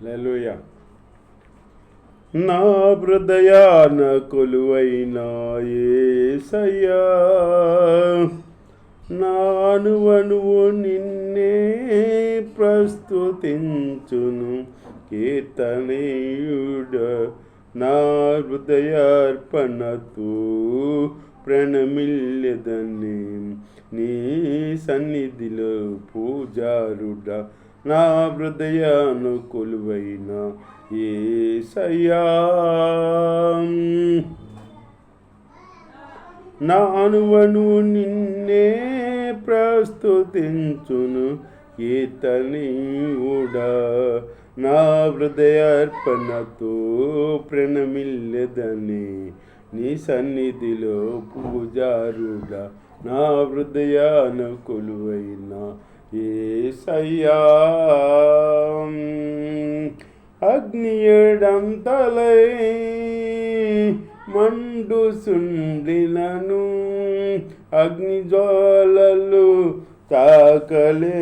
హల్లెలూయా. నా హృదయాన కొలువైన యేసయ్యా, నా అణువణువు నిన్నే ప్రస్తుతించును కీర్తనీయుడ. నా హృదయార్పణతో ప్రణమిల్లెదని నీ సన్నిధిలో పూజారుడ. నా హృదయాను కొలువైన యేసయ్యా, నా అణువణువు నిన్నే ప్రస్తుతించును కీర్తనీయుడా. నా హృదయార్పణతో ప్రణమిల్లెదని నీ సన్నిధిలో పూజారుడా. నా హృదయాన కొలువైన యేసయ్యా, అగ్నియడంతలై మండుసుండినను అగ్నిజ్వాలలు తాకలేదులే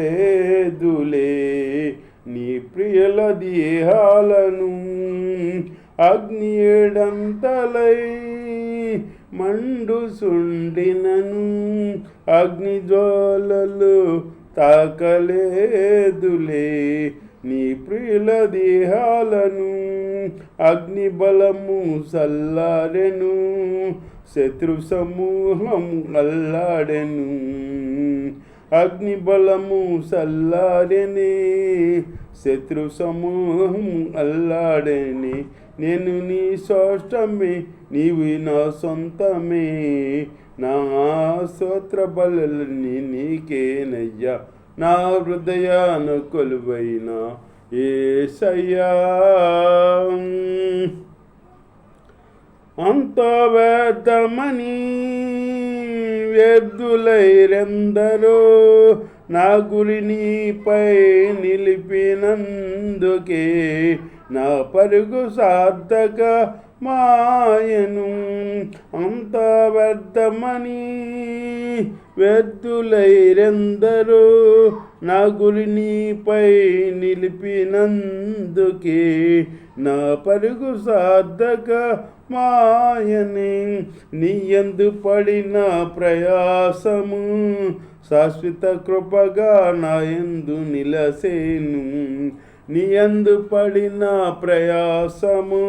నీ ప్రియుల దేహాలను. అగ్నియడంతలై మండుసుండినను అగ్నిజ్వాలలు తాకలేదులే నీ ప్రియుల దేహాలను. అగ్ని బలము సల్లారెను, శత్రు సమూహం అల్లాడెను. అగ్ని బలము సల్లారెని, శత్రు సమూహం అల్లాడెని. నేను నీ సోష్టమే, నీవు నా సొంతమే. నా స్తోత్ర బలులన్నీ నీకేనయ్యా. నా హృదయాన కొలువైన యేసయ్యా, అంత వ్యర్థమని వ్యర్థులైరెందరో నా గురి నీపై నిలిపినందుకే నా పరుగు సార్థక మాయను. అంత వ్యర్థమని వ్యర్థులైరెందరో నా గురి నీపై నిలిపినందుకే నా పరుగు సార్థక మాయని. నీ యందు పడిన ప్రయాసము శాశ్వత కృపగా నా యందు నిలసేను. నీ యందు పడిన ప్రయాసము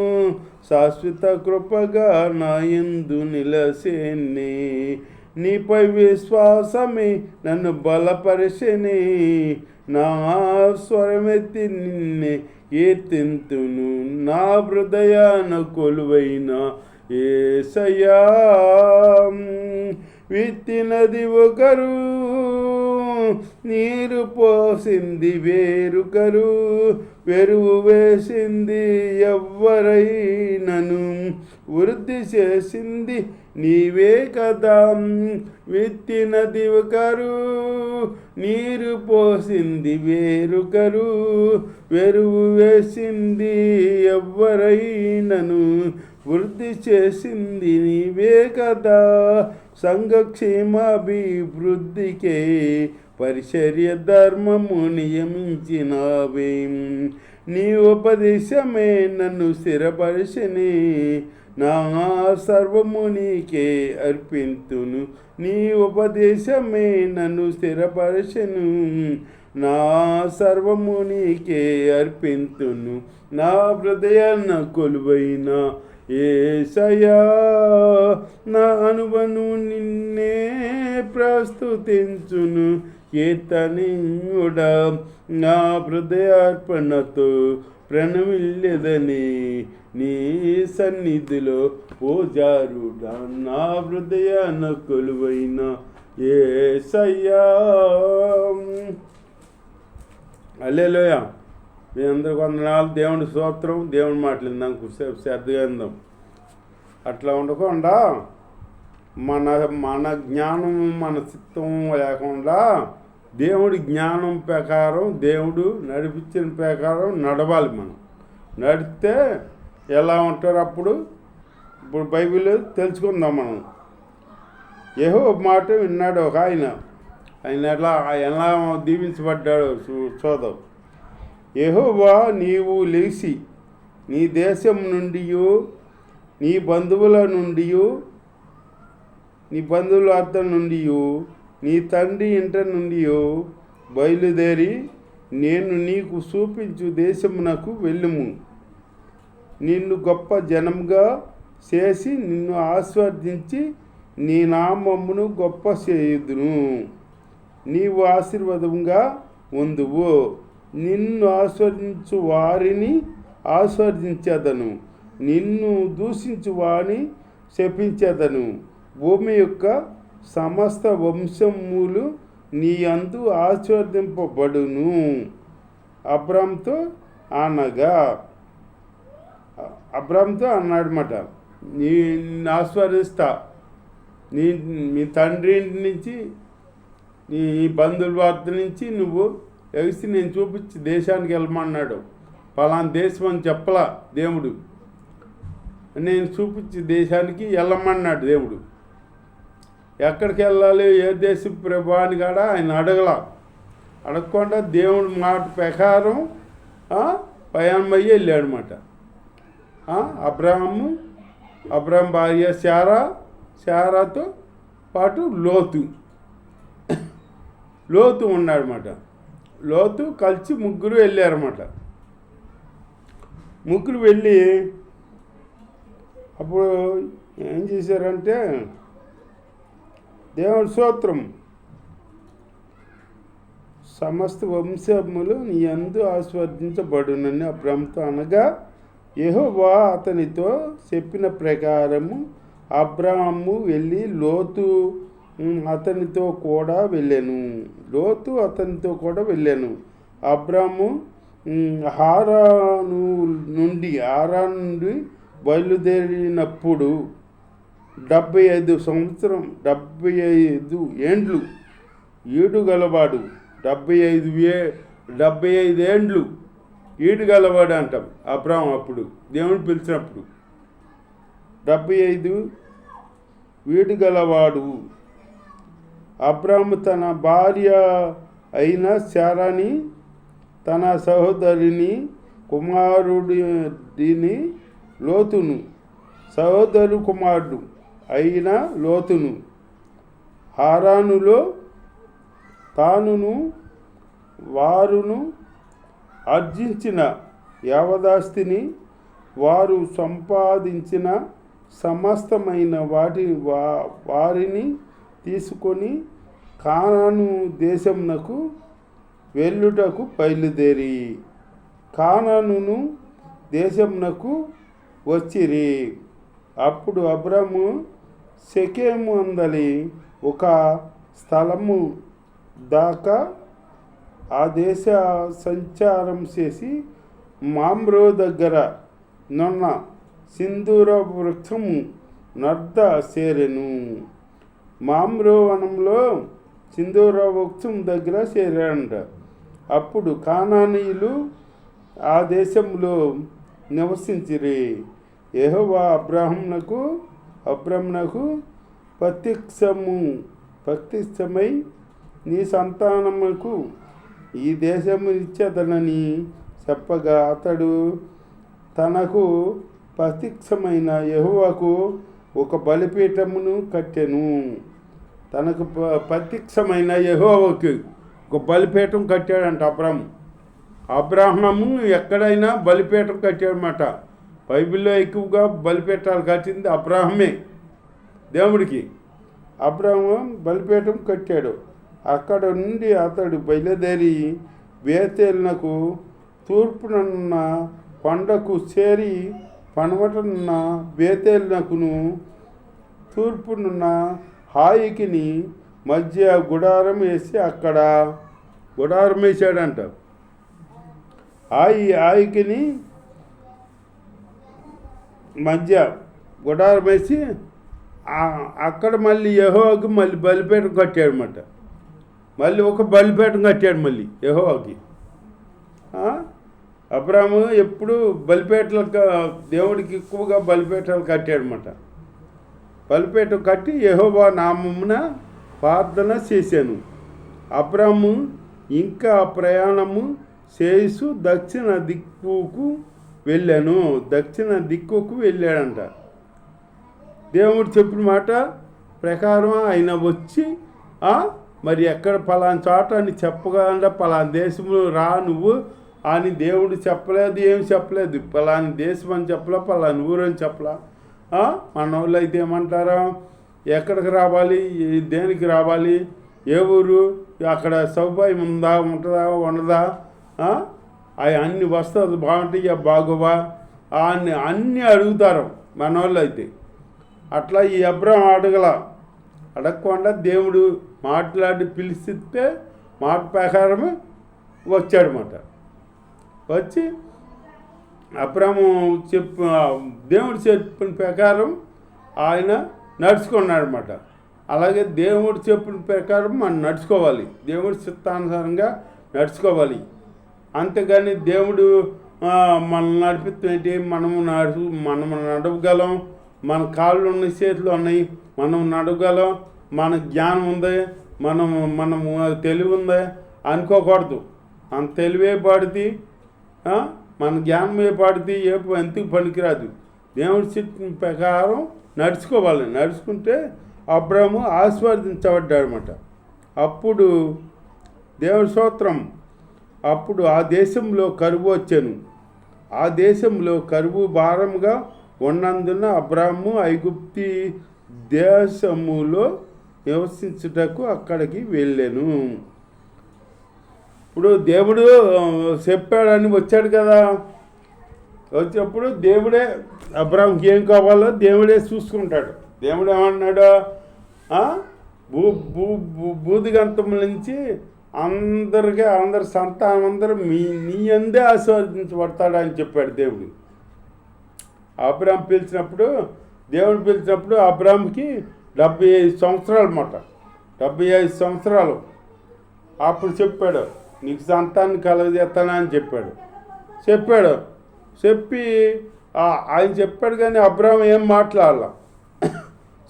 శాశ్వత కృపగా నా యందు నిలసేనే. నీపై విశ్వాసమే నన్ను బలపరిచెనే. నా స్వరమెత్తి నిన్నే కీర్తింతును. నా హృదయాన కొలువైన యేసయ్యా, విత్తినది ఒకరు, నీరు పోసింది వేరొకరు, వెరువు వేసింది ఎవ్వరైనను వృద్ధి చేసింది నీవే కదా. విత్తినది ఒకరు, నీరు పోసింది వేరొకరు, వెరువు వేసింది ఎవ్వరైనను వృద్ధి చేసింది నీవే కదా. సంఘక్షేమాభివృద్ధికే పరిచర్య ధర్మము నియమించినావే. నీ ఉపదేశమే నన్ను స్థిరపరిచెనే. నా సర్వము నీకే అర్పింతును. నీ ఉపదేశమే నన్ను స్థిరపరిచెను. నా సర్వము నీకే అర్పింతును. నా హృదయాన కొలువైన యేసయ్యా, నా అణువను నిన్నే ప్రస్తుతించును కీర్తనీయుడా. నా హృదయార్పణతో ప్రణమిల్లెదని నీ సన్నిధిలో పూజారుడా. నా హృదయాన కొలువైన యేసయ్యా. హల్లెలూయా. మీ అందరికి వందనాలు. దేవుని స్తోత్రం. దేవుని మాటలు ఇందాక శ్రద్ధగా ఇందాం. అట్లా ఉండకుండా మన జ్ఞానం మన చిత్తం లేకుండా దేవుడి జ్ఞానం ప్రకారం, దేవుడు నడిపించిన ప్రకారం నడవాలి. మనం నడిస్తే ఎలా ఉంటారు అప్పుడు? ఇప్పుడు బైబిల్ తెలుసుకుందాం మనం. యెహోవా మాట విన్నాడు ఒక ఆయన ఎలా దీవించబడ్డాడు చూద్దాం. యెహోవా నీవు లేచి నీ దేశం నుండి నీ బంధువుల నుండి నీ బంధువుల అర్థం నుండి నీ తండ్రి ఇంట నుండి బయలుదేరి నేను నీకు చూపించు దేశమునకు వెళ్ళుము. నిన్ను గొప్ప జనంగా చేసి నిన్ను ఆశీర్వదించి నీ నామమును గొప్ప చేయుదును. నీవు ఆశీర్వాదంగా ఉందువు. నిన్ను ఆశీర్వదించు వారిని ఆశీర్వదించేదను, నిన్ను దూషించు వారిని శపించేదను. భూమి యొక్క సమస్త వంశములు నీ అందు ఆశీర్వదింపబడును. అబ్రాముతో అన్నాడనమాట, నిన్ను ఆశీర్వదిస్తా, మీ తండ్రి నుంచి నీ బంధువుల వార్త నుంచి నువ్వు ఎగిసి నేను చూపించి దేశానికి వెళ్ళమన్నాడు. పలానా దేశం అని చెప్పలా దేవుడు, నేను చూపించి దేశానికి వెళ్ళమన్నాడు దేవుడు. ఎక్కడికి వెళ్ళాలి, ఏ దేశం ప్రభు అని కూడా ఆయన అడగకుండా దేవుడి మాట ప్రకారం పయానమయ్యి వెళ్ళాడనమాట. అబ్రాహం భార్య శారాతో పాటు లోతు ఉన్నాడనమాట. లోతు కలిసి ముగ్గురు వెళ్ళారన్నమాట. ముగ్గురు వెళ్ళి అప్పుడు ఏం చేశారంటే, దేవుడి స్తోత్రం, సమస్త వంశములు నీ యందు ఆశీర్వదించబడునని అబ్రాముతో అనగా, యెహోవా అతనితో చెప్పిన ప్రకారము అబ్రాము వెళ్ళి లోతు అతనితో కూడా వెళ్ళాను. అబ్రాము హారాను నుండి బయలుదేరినప్పుడు 75 ఏండ్లు ఈడు గలవాడు. 75 ఏండ్లు ఈడు గలవాడు అంటాం అబ్రాము. అప్పుడు దేవుడు పిలిచినప్పుడు 75 వీడు గలవాడు. అబ్రాము తన భార్య అయిన శారాని, తన సహోదరిని, కుమారుడిని లోతును, సహోదరు కుమారుడు అయిన లోతును, హారానులో తానును వారును ఆర్జించిన యావదాస్తిని, వారు సంపాదించిన సమస్తమైన వారిని తీసుకొని కానాను దేశమునకు వెళ్ళుటకు బయలుదేరి కానాను దేశమునకు వచ్చిరి. అప్పుడు అబ్రాము షెకెము అందలి ఒక స్థలము దాకా ఆ దేశ సంచారం చేసి మామ్రో దగ్గర నున్న సింధూర వృక్షము నద్ద చేరెను. మామ్రో వనంలో సింధూర వృక్షం దగ్గర చేరాడంట. అప్పుడు కానానీయులు ఆ దేశంలో నివసించిరి. యెహోవా అబ్రామునకు ప్రత్యక్షమై నీ సంతానముకు ఈ దేశము ఇచ్చేదనని చెప్పగా, అతడు తనకు ప్రత్యక్షమైన యెహోవాకు ఒక బలిపీఠమును కట్టెను. తనకు ప్రత్యక్షమైన యెహోవాకు ఒక బలిపీఠం కట్టాడంట అబ్రాహము ఎక్కడైనా బలిపీఠం కట్టాడనమాట. బైబిల్లో ఎక్కువగా బలిపీఠాలు కట్టింది అబ్రాహమే దేవుడికి. అబ్రాహము బలిపీఠం కట్టాడు. అక్కడ నుండి అతడు బయలుదేరి బేతేలునకు తూర్పునున్న కొండకు చేరి, పడమటనున్న బేతేలునకును తూర్పునున్న హాయికిని మధ్య గుడారం వేసి అక్కడ గుడారం వేసాడంట. హాయికిని మధ్య గుడారం వేసి అక్కడ మళ్ళీ యెహోవాకి మళ్ళీ బలిపీఠం కట్టాడనమాట. మళ్ళీ ఒక బలిపీఠం కట్టాడు మళ్ళీ యెహోవాకి. అబ్రాము ఎప్పుడు బలిపీఠలు దేవుడికి ఎక్కువగా బలిపీఠాలు కట్టాడనమాట. బలిపీఠం కట్టి యెహోవా నామమున ప్రార్థన చేశాను. అబ్రాము ఇంకా ప్రయాణము చేసు దక్షిణ దిక్కుకు వెళ్ళాను. దక్షిణ దిక్కుకు వెళ్ళాడంట. దేవుడు చెప్పిన మాట ప్రకారం ఆయన వచ్చి మరి ఎక్కడ పలానా చోట అని చెప్పకుండా పలానా దేశంలో రా నువ్వు అని దేవుడు చెప్పలేదు, ఏమి చెప్పలేదు. పలానా దేశం అని చెప్పలా, పలానా ఊరు అని చెప్పలా. మన వాళ్ళు అయితే ఏమంటారా, ఎక్కడికి రావాలి, దేనికి రావాలి, ఏ ఊరు, అక్కడ సౌకర్యం ఉంటుందా ఉండదా, అవి అన్ని వస్తుంది బాగుంటాయి బాగోవా అన్నీ అడుగుతారు మన వాళ్ళు అయితే. అట్లా ఈ అబ్రహాం అడగకుండా దేవుడు మాట్లాడి పిలిస్తే మాట ప్రకారం వచ్చాడనమాట. వచ్చి అబ్రహాము దేవుడు చెప్పిన ప్రకారం ఆయన నడుచుకున్నాడనమాట. అలాగే దేవుడు చెప్పిన ప్రకారం మనం నడుచుకోవాలి, దేవుడి చిత్తానుసారంగా నడుచుకోవాలి. అంతేగాని దేవుడు మనం నడిపిస్తే మనం నడవగలం, మన కాళ్ళు ఉన్నాయి, చేతులు ఉన్నాయి, మనం నడవగలం, మన జ్ఞానం ఉంది, మనము తెలివి ఉంది అనుకోకూడదు. మన తెలివే పాడితే, మన జ్ఞానమే పాడితే ఎందుకు పనికిరాదు. దేవుడి చెప్పిన ప్రకారం నడుచుకోవాలి. నడుచుకుంటే అబ్రహాము ఆశీర్వదించబడ్డాడనమాట. అప్పుడు దేవుడి స్తోత్రం. అప్పుడు ఆ దేశంలో కరువు వచ్చాను. ఆ దేశంలో కరువు భారంగా ఉన్నందున అబ్రహాము ఐగుప్తి దేశములో నివసించుటకు అక్కడికి వెళ్ళాను. ఇప్పుడు దేవుడు చెప్పాడని వచ్చాడు కదా, వచ్చినప్పుడు దేవుడే అబ్రహాంకి ఏం కావాలో దేవుడే చూసుకుంటాడు. దేవుడు ఏమన్నాడు, బూదిగంతముల నుంచి అందరి సంతానం అందరూ నీ అందే ఆశీర్వదించబడతాడు అని చెప్పాడు దేవుడు. అబ్రహాం దేవుడు పిలిచినప్పుడు అబ్రహాంకి 75 సంవత్సరాలు అన్నమాట. 75 సంవత్సరాలు. అప్పుడు చెప్పాడు, నీకు సంతాన్ని కలగజేస్తానని చెప్పాడు. చెప్పి ఆయన చెప్పాడు, కానీ అబ్రహాం ఏం మాట్లాడాల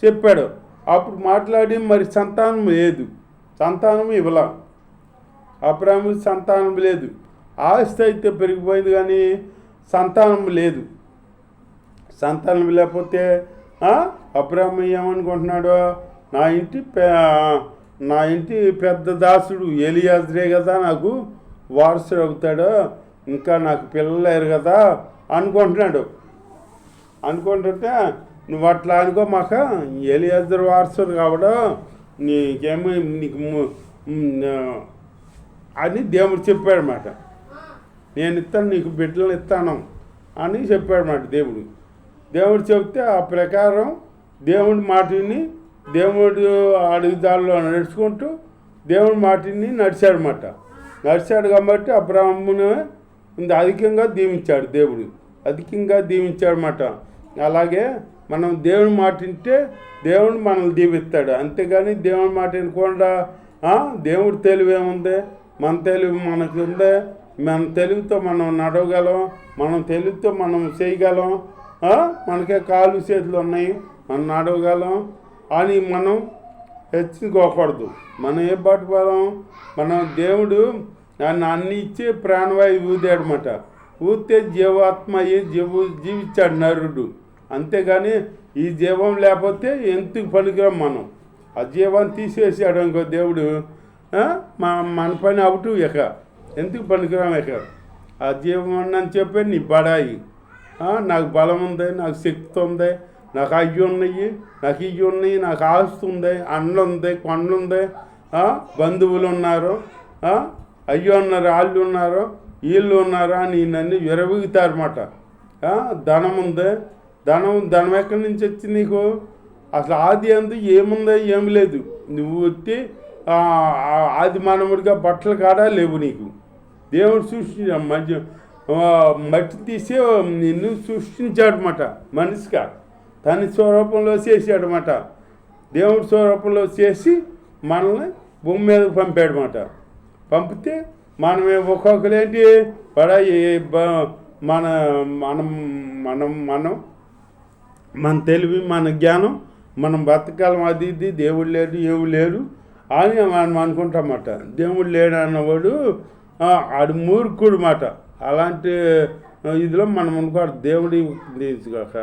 చెప్పాడు. అప్పుడు మాట్లాడి మరి సంతానం ఇవ్వలా. అబ్రహాముకి సంతానం లేదు. ఆస్తి అయితే పెరిగిపోయింది కానీ సంతానం లేదు. సంతానం లేకపోతే అబ్రహాం ఏమనుకుంటున్నాడు, నా ఇంటి పెద్ద దాసుడు ఎలియాజరే కదా నాకు వారసుడు అవుతాడు, ఇంకా నాకు పిల్లలు లేరు కదా అనుకుంటుంటే నువ్వు అట్లా అనుకోమాక, ఎలియాజరు వారసుడు కావడం నీకు అని దేవుడు చెప్పాడనమాట. నేను ఇస్తాను, నీకు బిడ్డలను ఇస్తాను అని చెప్పాడనమాట దేవుడు చెప్తే ఆ ప్రకారం దేవుడి మాటని దేవుడు అడుగుదాల్లో నడుచుకుంటూ దేవుడి మాటని నడిచాడు కాబట్టి అబ్రహామును అధికంగా దీవించాడు. అధికంగా దీవించాడనమాట. అలాగే మనం దేవుని మాట వింటే దేవుడు మనల్ని దీవిస్తాడు. అంతేగాని దేవుని మాట వినకుండా దేవుడి తెలివి ఏముంది, మన తెలివి మనకు ఉంది, మన తెలివితో మనం నడవగలం, మన తెలివితో మనం చేయగలం, మనకే కాళ్ళు చేతులు ఉన్నాయి, మనం నడవగలం అని మనం హెచ్చుకోకూడదు. మనం ఏ బాటు పోదాం, మనం దేవుడు అన్ని ఇచ్చి ప్రాణవాయువు ఊదాడనమాట. ఊతే జీవాత్మ జీవించాడు నరుడు. అంతేగాని ఈ జీవం లేకపోతే ఎందుకు పనికిరాం మనం. ఆ జీవాన్ని తీసేసాడు ఇంకో దేవుడు, మన పని అవుతూ ఎందుకు పనికిరాం ఆ జీవం అని చెప్పి నీ బడాయి, నాకు బలం ఉంది, నాకు శక్తి ఉంది, నాకు అయ్యి ఉన్నాయి, నాకు ఆస్తి ఉంది, అండ్లు ఉంది, కొండలు ఉంది, బంధువులు ఉన్నారు, అయ్యో ఉన్నారు, వాళ్ళు ఉన్నారు, వీళ్ళు ఉన్నారా అని నన్ను విరవీగుతారన్నమాట. ధనం ఉంది, ధనం ఎక్కడి నుంచి వచ్చింది నీకు? అసలు ఆది అందు ఏముందో ఏమి లేదు. నువ్వు వచ్చి ఆది మానవుడిగా బట్టలు కాడా లేవు నీకు. దేవుడు సృష్టించాడు, మట్టి తీసి నిన్ను సృష్టించాడనమాట. మనిషిగా తన స్వరూపంలో చేసాడనమాట. దేవుడి స్వరూపంలో చేసి మనల్ని భూమి మీద పంపాడనమాట. పంపితే మనమే ఒక్కొక్కరేంటి మన తెలివి, మన జ్ఞానం, మనం బతకాలం అది ఇది, దేవుడు లేడు ఏమి లేరు అని మనం అనుకుంటామన్నమాట. దేవుడు లేడు అన్నవాడు ఆడు మూర్ఖుడు మాట. అలాంటి ఇదిలో మనం అనుకోవాలి దేవుడి